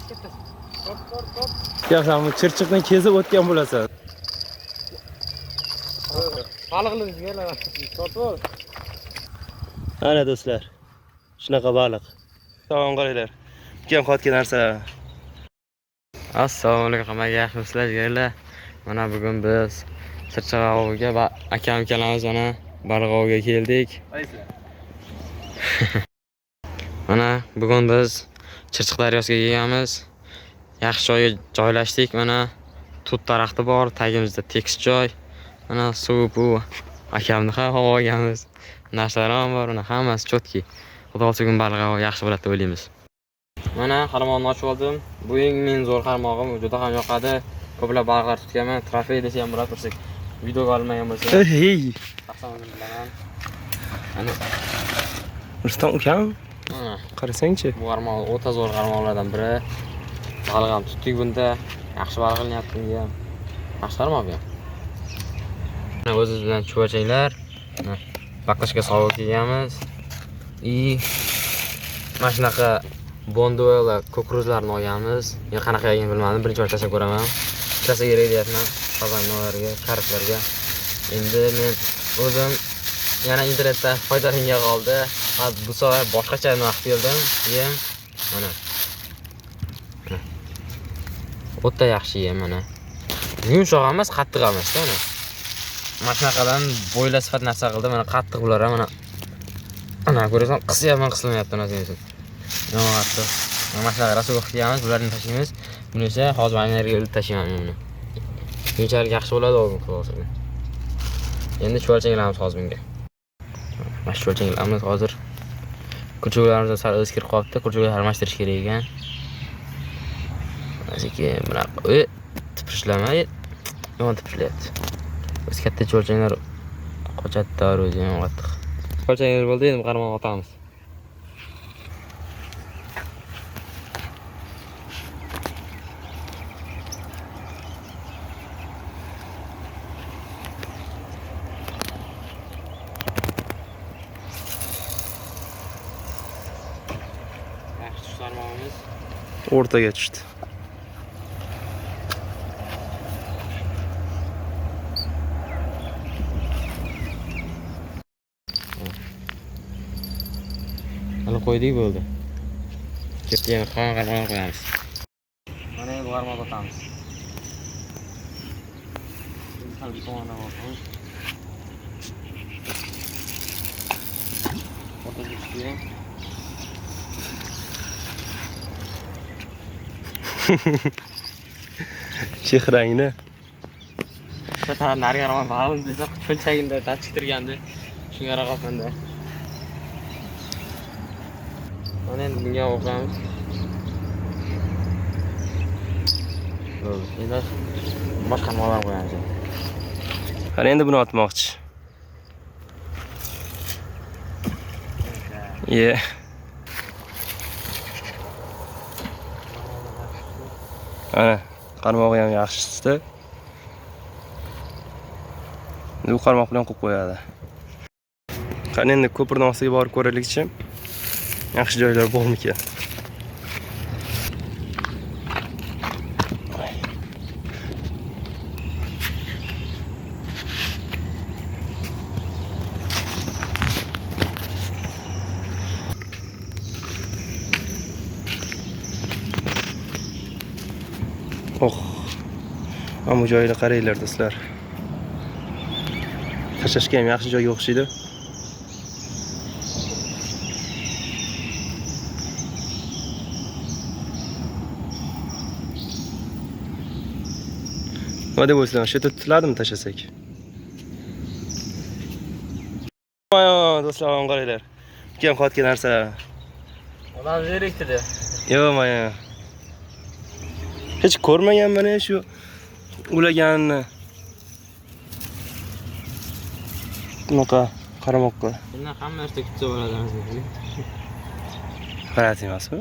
Katta. Yaxshi, bu chirchiqni kezib o'tgan bo'lasan. Baliqni yeylar. Tortib. Ana do'stlar. Shunaqa baliq. Salom qaranglar. Kim qotgan narsalar. Assalomu alaykum hammaga, yaxshimisizlar jigarlar? Mana bugun biz Chirchiq oviga va akam-ukalarimiz mana baliq oviga keldik. Mana bugun biz Chirchiq daryosiga kelganmiz. Yaxshi joyga joylashdik. Mana tut daraxti bor, tagimizda tekis joy. Mana suv bu akamni ham havo olganmiz. Narsalar ham bor, mana hammasi chotki. Xudo xohlasa bugun baliq ovi yaxshi bo'ladi deb o'ylaymiz. Mana qarmoqni ochib oldim. Bu eng men zo'r qarmog'im, juda ham yoqadi. Ko'plab baliqlar tutganman. Trofey desa ham bo'ladi, tursak. Videoga olmagan bo'lsa. Ey, Taqsamini bilaman. Ana Rustam ukam, mana qarasang-chi. bu qarmoq o'ta zo'r qarmoqlardan biri. Baliq ham tutdik bunda. Yaxshi baliq qilyapti bunga. Yaxshi qarmoq bu. Mana o'zingiz bilan chuvachanglar. Mana baklashga sovg'a kelganmiz. Mana shunaqa bonduela kukuruzlarni olganmiz. Men qanaqa ekanini bilmadim. Birinchi bor tashlab ko'raman. Tashlasa kerak deyapman. Qozonlarga, kariklarga. Endi men o'zim yana internetdan foydalangan qoldi. Bu safar boshqacha narx keldim. Yem mana. O'ta yaxshi yem mana. Yumshoq emas, qattiq emas, mana. Mana shunaqadan bo'yla sifat narsa qildi. Mana qattiq bular ham mana. Ana ko'rasan, qisyapman, qisilmayapti narsa. Nima qattiq. Mana shunaqa rasulga qilganmiz, bularni tashlaymiz. Buni esa hozir aynerga olib tashlayman buni. Shunchalik yaxshi bo'ladi o'g'lim xulosa. Endi chuvalchanglarimiz hozir bunga. Mana chuvalchanglarimiz hozir kurchuklarimiz sal o'z kirib qolibdi. Kurchuklarni almashtirish kerak ekan. Asiki bunaqa tipirishlamay, yomon tipirishlayapti. Biz katta chuvalchanglar qochadi o'zi ham qattiq. Chuvalchanglar bo'ldi, endi qarmoq otamiz. O'rtaga tushdi. Hali qo'ydik bo'ldi. Ketdi, yana qarmoq qo'yamiz. Mana endi qarmoq otamiz. Hali bir tomondan olamiz. O'rtaga tushdi. Chehrangni. Shu nariga qarab ba'lim desa, cho'lchagimda tachiktirgandi. Shunga qarabmanda. Mana endi bunga o'qamiz. Bo'ldi. Endi boshqa nimalar qo'yamiz. Qani endi buni otmoqchi. Ye. Ana, qarmog'i ham yaxshi tutdi. Bu qarmoq bilan qo'yib qo'yadi. Qani endi ko'pirning ostiga borib ko'raylikchi. Yaxshi joylar bormikan? Oh. Mana bu joyga qaranglar do'stlar. Tashlashga ham yaxshi joyga o'xshaydi. Nima deb o'ylaysan? Shu yerda tutiladimi tashlasak? Mana do'stlar, qaranglar. Kim qotgan narsa. Ular zerikdi. Yo'q, mana. Hech ko'rmaganman shu ulaganni. Bunaqa qaramoqqa. Bundan hamma narsa kutsa bo'ladi. G'alati emasmi?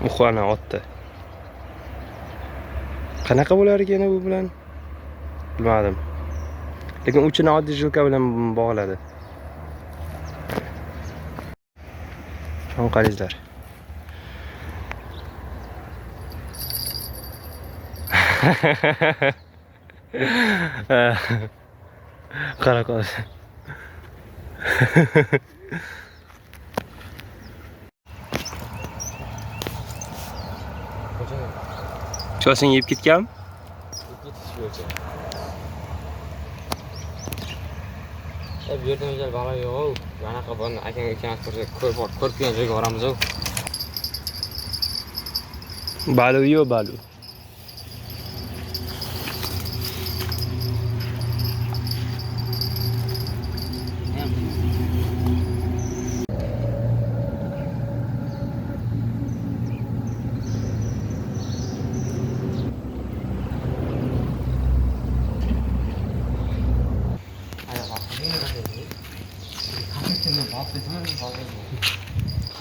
Uxana otdi. Qanaqa bo'lar ekan bu bilan? Bilmadim. Lekin uchini oddiy jilka bilan bog'ladi. Qaranglar. Qara qol. Cho'sing yeb ketganmi? Bu yerda o'zal balo yo'q. Bunaqa buni akang ikkalamiz ko'rib kelgan joyga boramiz-ku. Balu yo'q, balu.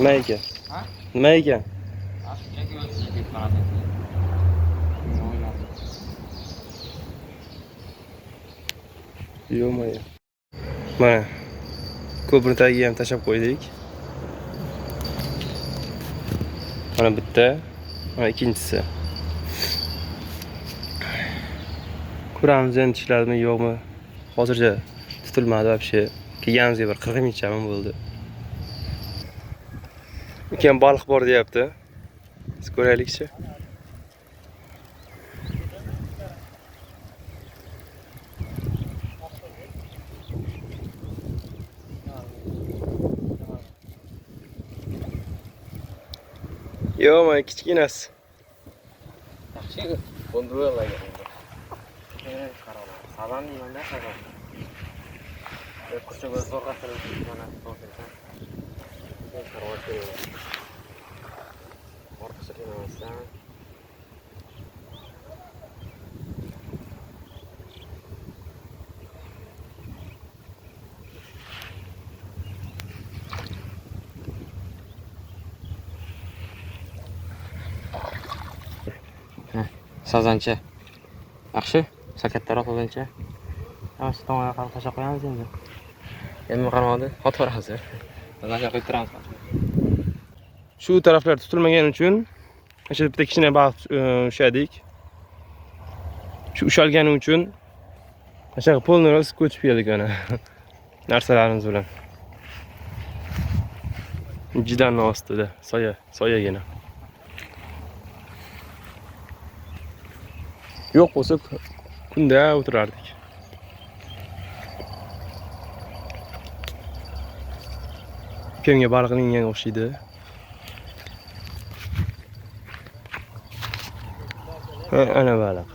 Nima ekan? Ha? Nima ekan? Yo'qmi? Mana ko'prik tagiga ham tashab qo'ydik. Mana bitta, mana ikkinchisi. Ko'ramiz endi ishladimi yo'qmi? Hozircha tutilmadi вообще. Kelganimizga bir 40 minutchami bo'ldi. Ukam baliq bor deyapti. Biz ko'raylikchi. Yo'q, mana kichkinasi. Yaxshi, kontrollaga. Salam deyman-da, salam. Kursiga zo'rg'a qilib mana to'g'ri. Qarorga. Orqasiga emasdan. Sazancha. Yaxshi, sakattaroq sazancha. Mana shu tomonga qarab tashlab qo'yamiz endi. Endi qarmadi, xotiramiz. Sazancha qo'yib turamiz. Shu taraflar tutilmagani uchun o'sha bitta kichkina baliq ushladik. Shu ushalgani uchun o'sha polni rost ko'chib keldik ana. Narsalarimiz bilan. Jidanning ostida, soyagina. Yo'q bo'lsa kunda o'tirardik. Ukamga baliq yenganga o'xshaydi. Ana baliq.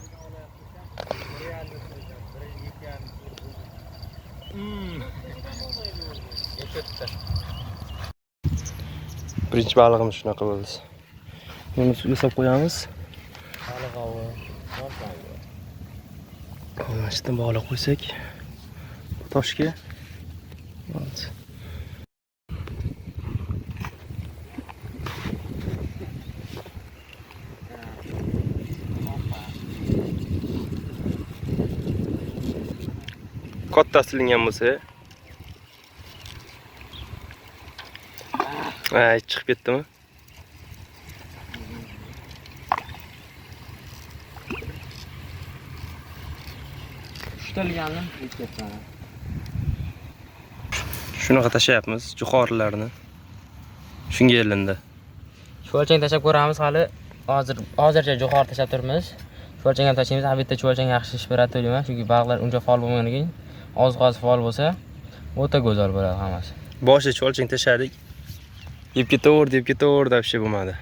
Birinchi balig'imiz shunaqa bo'ldi. Buni suvga solib qo'yamiz. Baliq ovi. Mana shundan bog'lab qo'ysak toshga. Katta silingan bo'lsa. Ay, chiqib ketdimi? Tutilganni ketgan. Shunaqa tashlayapmiz, jo'xorilarni. Shunga elindi. Chuvalchang tashab ko'ramiz hali. Hozircha jo'xori tashab turibmiz. Chuvalchang ham tashlaymiz. Albatta chuvalchang yaxshi ish beradi deyman, chunki baliqlar uncha faol bo'lmaganidan keyin oziq faol bo'lsa, o'ta go'zal bo'ladi hammasi. Boshida chuvalchang tashladik. Yeb ketaverdi, вообще bo'lmadi.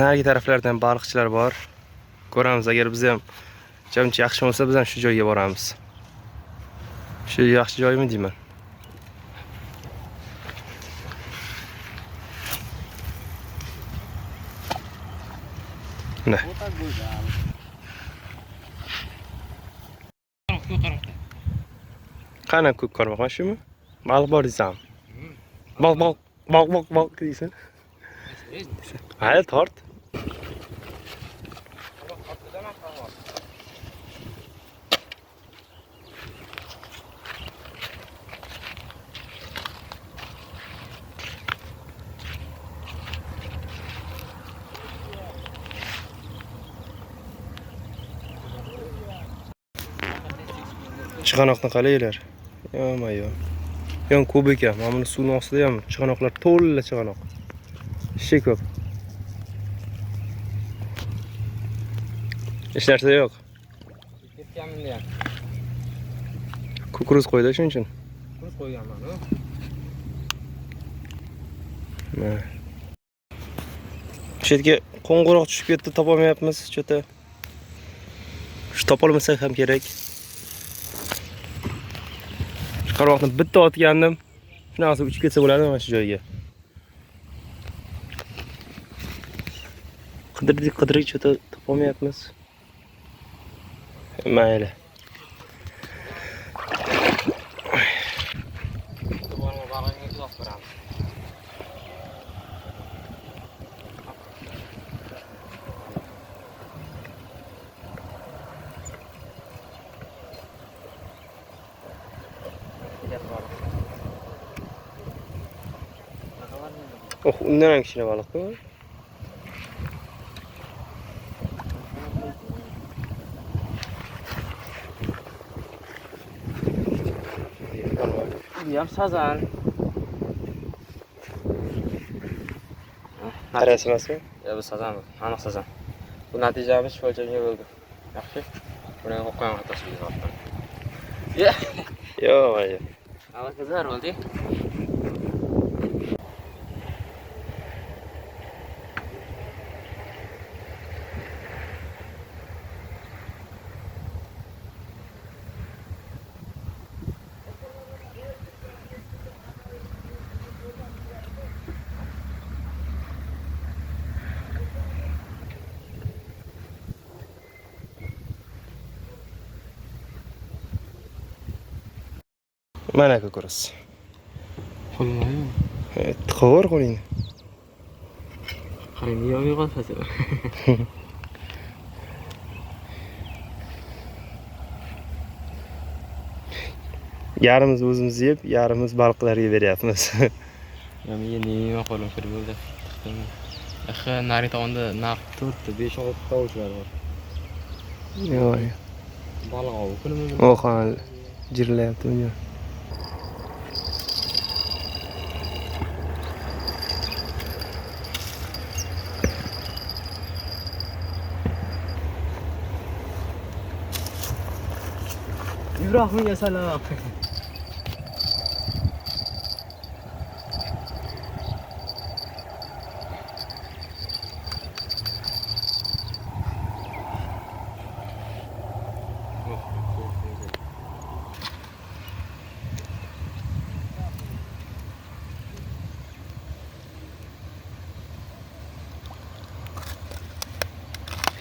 Narigi taraflardan baliqchilar bor. Ko'ramiz, agar biz ham jamchi yaxshi bo'lsa, biz ham shu joyga boramiz. Shu yaxshi joymi deyman. Mana. Qana ko'k qarmoq mana shumi? Baliq bor deysan. Baliq deysan. Hayır, tort. Chig'anoqni qaranglar. Yo. Yon ko'p ekan. Mana buni suvning ostida ham chig'anoqlar to'la chig'anoq. Ishshi ko'p. Hech narsa yo'q. Ketganmanda ham. Kukuruz qo'ydi shuning uchun. Kuz qo'yganman, ha. Mana. Shu yerga qo'ng'iroq tushib ketdi, topolmayapmiz, cho'ta. Shu topolmasak ham kerak. Shu qarmoqni bitta otgandim. Shunaqasi uchib ketsa bo'ladi mana shu joyga. Qidirdik, cho'ta topolmayapmiz. Mayli. Oh, undan ham kichkina baliq bu. Bu ham sazan. Qarasi emasmi? Ya bu sazan, aniq sazan. Bu natijamiz sho'lchaga bo'ldi. Yaxshi. Buni ham qo'ygan xatosiga qoldim. Yo, mayli. Ala qizlar bo'ldi. Mana kukuruz. Qo'lmaymi? Qo'vur qo'lingni. Qarang, yo'q qolsa. Yarimiz o'zimiz yeb, yarimiz baliqlarga beryapmiz. Men endi nima qo'lim kirib bo'ldi. Nari tomonda naq 4 5-6 tovushlar bor. Yo'q. Baliq ov kunimi? Oha, jirlayapti bunga. İbrahim'e selam.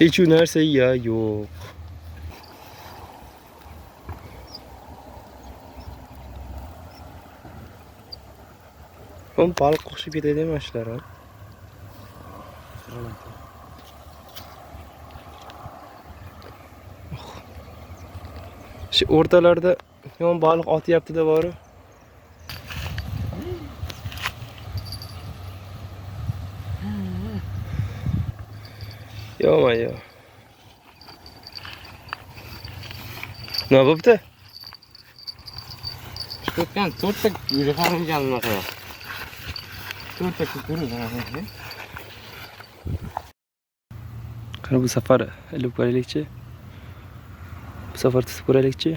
Hiç narsa ya yo'q. Oğlum balık koşup gidelim maçlar ha. Şu ortalarda yon balık atyapti da bor. Yo'q, yo'q. Nima bo'pti? Chiqayotgan 4 ta yuqorilgan unaqa. 4 ta kukuruz anaqa. Qani bu safar ilib ko'raylikchi. Bu safar tutib ko'raylikchi.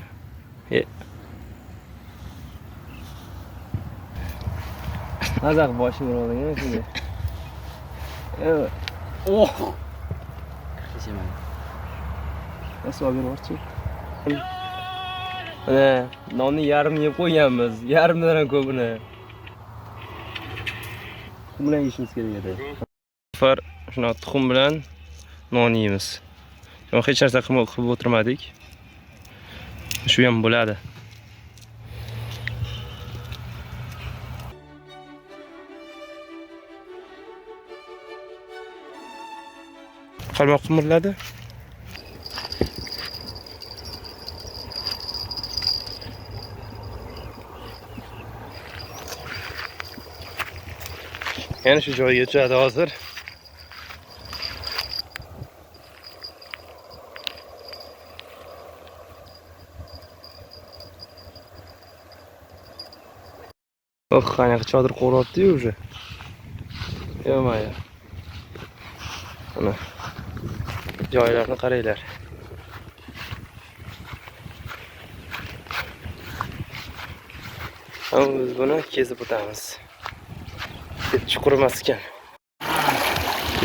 Nazar boshim urilgan shunga. Evet. Oh. Kesaman. Nasıl haber var ki? Mana nonni yarim yeb qo'yganmiz. Yarimdan ham ko'pini. Kim bilan yeyishimiz kerak edi? Bu safar shuna tuxum bilan non yeymiz. Yo'q, hech narsa qilib o'tirmadik. Shu ham bo'ladi. Qalmoq qimirladi. Yani şu joyga tushadi hozir. Oh, qanaqa chodir qo'rayapti-yu уже. Yo'q-yo'q. Mana joylarni qaranglar. Biz buni kesib o'tamiz. Deb chuqur emas ekan.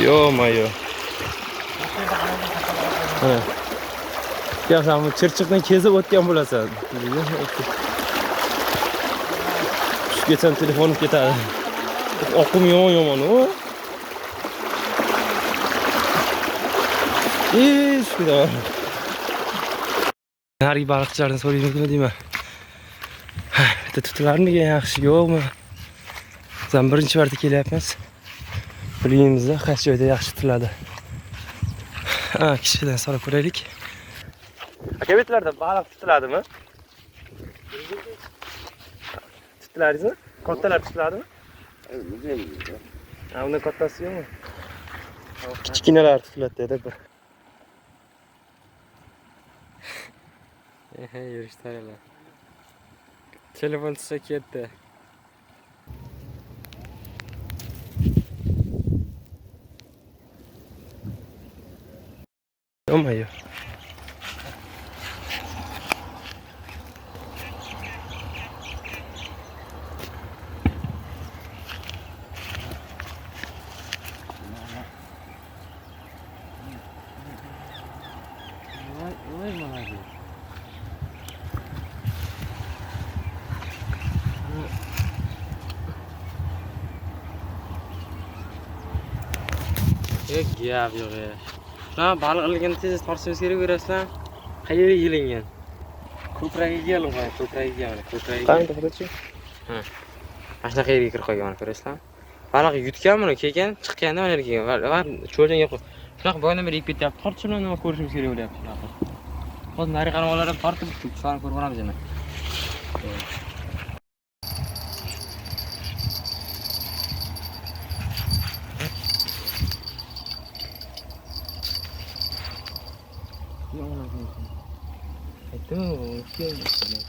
Yo'q-yo'q. Mana. Yaxshi, bu chirchiqdan kesib o'tgan bo'lasan. Tushgacha telefonim ketadi. Oqim yomon-u. Shukr. Nargi baliqchilardan so'raymiz deyman. Bitta tutlarniga yaxshi yo'qmi? Biz birinchi marta kelyapmiz. Bilmaymiz-da, qaysi joyda yaxshi tutiladi. Kishidan so'rab ko'raylik. Aka, betlarda baliq tutiladimi? Tutilaringizmi? Kattalar tutiladimi? Undan kattasi yo'qmi? Kichkinalar tutiladi dedi bir. Yurishtirlar. Telefon tushsa ketdi. Yo'q-yo'q. Gap yo'q ya. Shuna baliq ilgani tez tortishimiz kerak ko'rasizlar. Qayerga kelingan? Ko'kragiga kelib qo'ygan, ko'kragiga mana, ko'kragiga. Qani to'xtachi? Ha. Mana shunaqa yerga kirib qolgan mana ko'rasizlar. Baliq yutgan buni, keyin chiqqanda mana yerga kelgan. Va cho'ljonga qo'y. Shunaqa boydan beri yeb ketyapti. Tortish bilan nima ko'rishimiz kerak bo'lyapti shunaqa. Hozir nari qaramalar ham tortib, shuni ko'rib olamiz endi.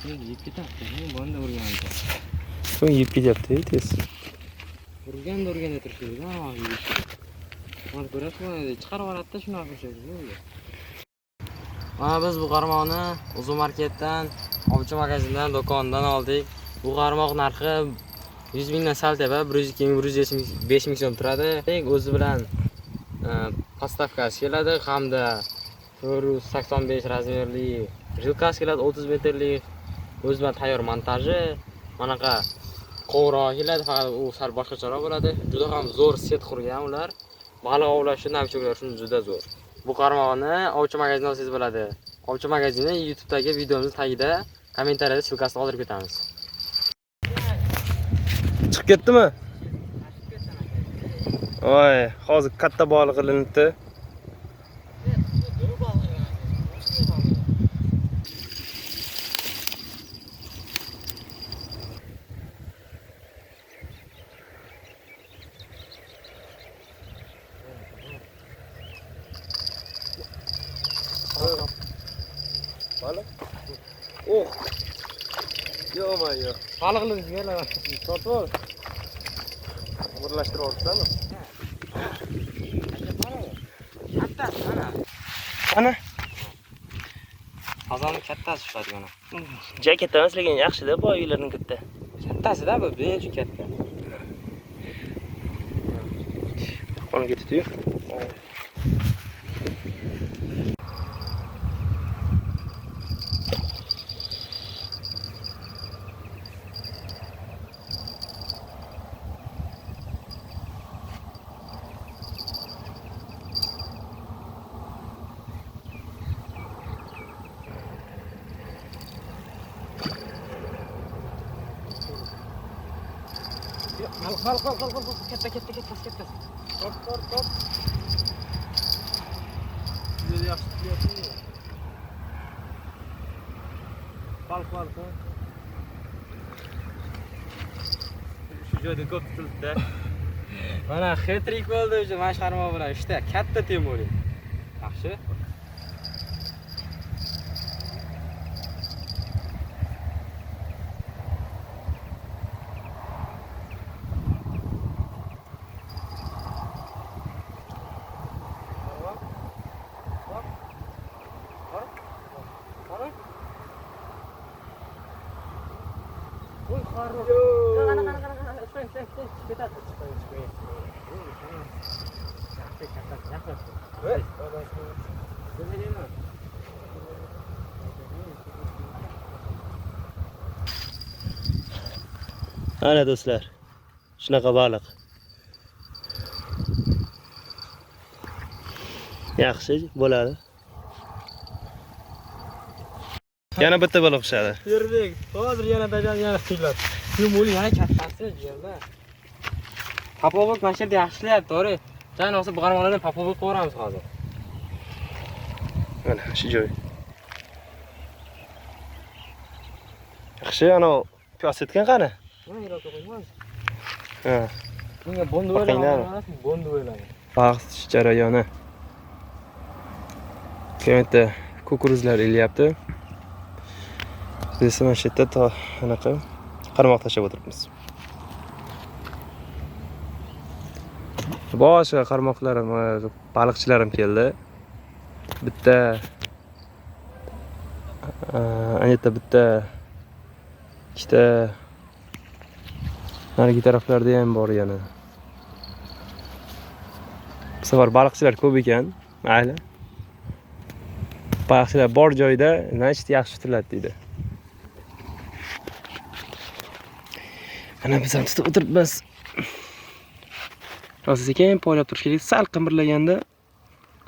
Yeb ketyapti. Bunda urgandi. So'ng yeb ketyapti, tez. Urganda turishdi. Mana ko'rasizmi? Chiqarib yuboradi-da shunaqa qilishadi. Mana biz bu qarmoqni Uzu marketdan, Ovchi magazindan, do'kondan oldik. Bu qarmoq narxi 100 mingdan sal teva, 102-105 ming so'm turadi. O'zi bilan postavkasi keladi hamda 485 razmerli jilkasi keladi, 30 metrlik. O'zi bilan tayyor montaji. Manaqa qo'ng'iroq keladi, faqat u sal boshqacharoq bo'ladi. Juda ham zo'r set qurgan ular. Baliq ovlash uchun, navcho'klar uchun juda zo'r. Bu qarmoqni Ovchi magazindan olsangiz bo'ladi. Ovchi magazini YouTube'dagi videomiz tagida kommentariyada silkasini qoldirib ketamiz. Chiqib ketdimi? Voy, hozir katta baliq ilinibdi. Baliq? Oh. Yo'q-yo'q. Baliqni yana Tortib ol. Birlashtirib olibsanmi? kattasi mana. Qani? Qozonni kattasi ushladi mana. Juda katta emas, lekin yaxshi-da, boylarning katta. Kattasida bu, men uchun katta. Qolib ketdi-yu. Qol. Katta. Top. Juda yaxshi tutyapti. Baliq. Shu joyda ko'p tutildi-da. Mana hat-trick bo'ldi o'sha mashqarmoq bilan. Ishda katta Temuriy. Yaxshi. Ana do'stlar. Shunaqa baliq. Yaxshi bo'ladi. Yana bitta baliq pishadi. Yerbek, hozir yana dajan yana qiyiladi. Yumuli yana kattasi yerda. Papovik mana shu yerda yaxshilayapti, to'g'ri. Jan olsa bu qarmoqlardan papovik qo'yamiz hozir. Mana shu joy. Yaxshi, ana piyoz etgan qani? Mana yiroqqa qo'yamiz. Ha, Bunga bondi Bakinglar. o'ylayman, bondi o'ylayman. vaqt jarayoni. Keyin kukuruzlar elyapti. Biz mana shu yerda anaqa qarmoq tashab o'tiribmiz. Boshqa qarmoqlarim, baliqchilarim keldi. Bitta anita bitta ikkita narigi taraflarda ham bor yana. Bu safar baliqchilar ko'p ekan. Mayli. Baliqchilar bor joyda, значит, yaxshi tutiladi deydi. Ana biz ham tutib o'tiribmiz. Rosa ekan, poylab turish kerak. Sal qimirlaganda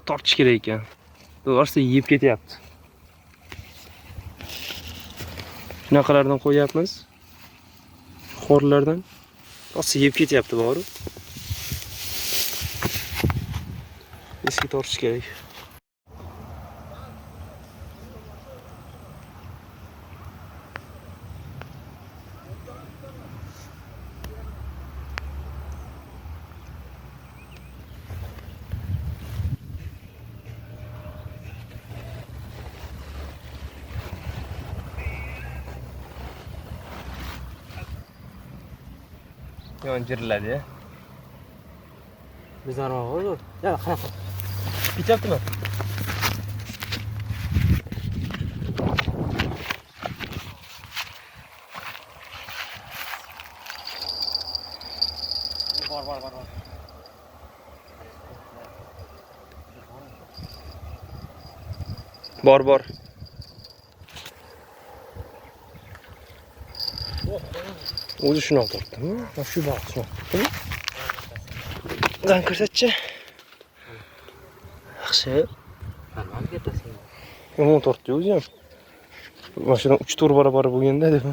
tortish kerak ekan. To'g'risi yeb ketyapti. Shunaqalardan qo'yapmiz. Xo'rlardan. Rosa yeb ketyapti bor-ku. Eski tortish kerak. Yon jiriladi ya. Bizlar hozir. Ya, qanaqa? Bityaptimi? Bor. Bor. O'zi shuni tortdimi? Mana shu bor, shu. Dan ko'rsatchi. Yaxshi. Qarmoq ketasan. Yomon tortdi o'zi ham. Mashina 3-4 barobar bo'lganda deb.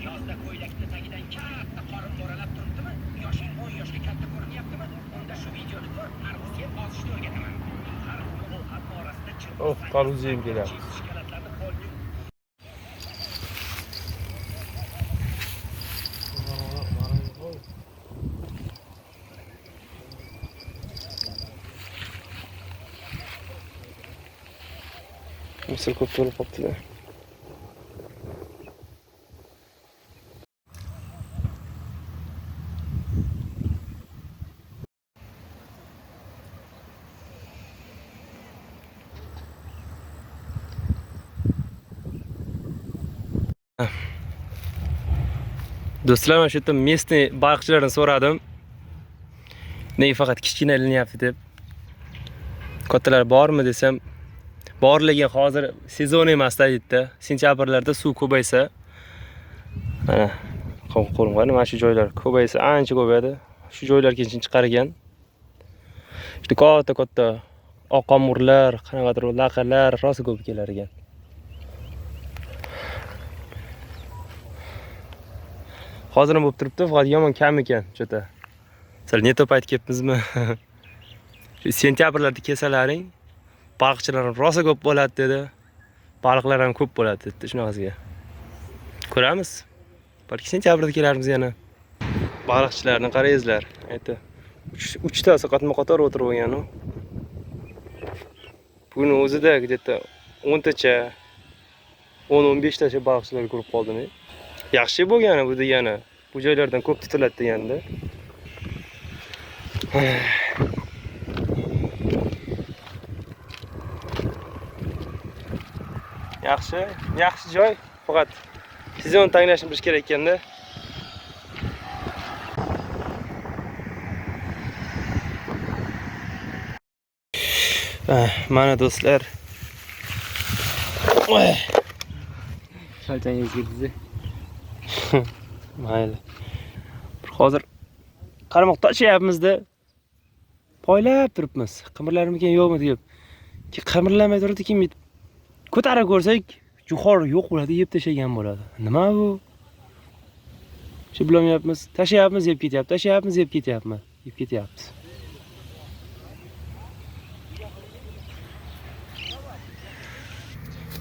Yozda ko'ylakni tagidan katta qorin bo'ralab turibdimi? Yoshing 10 yoshga katta ko'rinyaptimi? Unda shu videoni ko'r, armizga bosishni o'rgataman. Har kuni hatto orasida chirib Oh, tarvuz yeb kelyapti. shikolatlarni qo'lga Misir ko'p to'lib qolibdi. Do'stlar, mana shu yerda местный baliqchilardan so'radim. Nega faqat kichkina ilinyapti deb. Kattalar bormi desam, bor lekin hozir sezon emas deydi. Sentyabrlarda suv ko'paysa, mana qo'lim qani mana shu joylar ko'paysa ancha ko'payadi. Shu joylar keyin chiqargan. Juda katta oqamurlar, qanaqadir laqalar rosa ko'p kelar ekan. Hozir ham bo'lib turibdi, faqat yomon kam ekan, cho'ta. Sal neto payt kelibmizmi? Shu sentyabrlarda kelsalaring, baliqchilar ham rosa ko'p bo'ladi dedi. Baliqlar ham ko'p bo'ladi dedi shunaqasiga. Ko'ramiz. Balki sentyabrda kelarmiz yana. Baliqchilarni qaraysizlar. Aytdi. 3 ta qator o'tirib olgan u. Bugun o'zida где-то 10 tacha 10-15 tacha baliqchilar ko'rib qoldim. Yaxshi bo'lgani bu degani. Bu joylardan ko'p tutiladi deganda. Yaxshi joy. Faqat sezon tanglashni bilish kerak ekanda. Mana do'stlar. Voy. Shalchangiz ketdi. Mayli. Hozir qarmoq tashlayapmiz-da. Poylab turibmiz. Qimirlarmikan yo'qmi deb. Qimirlamay turadi, kim ko'tarib ko'rsak, juxor yo'q bo'ladi, yeb tashlagan bo'ladi. Nima bu? Shu bilmayapmiz. Tashlayapmiz, yeb ketyapti. Tashlayapmiz, yeb ketyapmiz. Yeb ketyapti.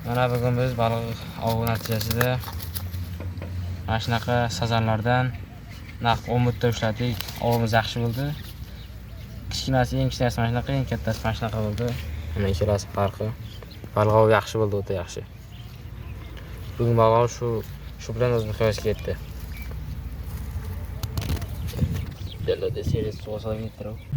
Mana bugun biz baliq ovi natijasida mana shunaqa sazanlardan naq 10 mutta ushladik. Ovimiz yaxshi bo'ldi. Kichkinasi, eng kichkinasi mana shunaqa, eng kattasi mana shunaqa bo'ldi. Mana ikkalasi farqi. Baliq ovi yaxshi bo'ldi, o'ta yaxshi. Bugun baliq shu bilan o'z nihoyasiga yetdi. Della de series suv solib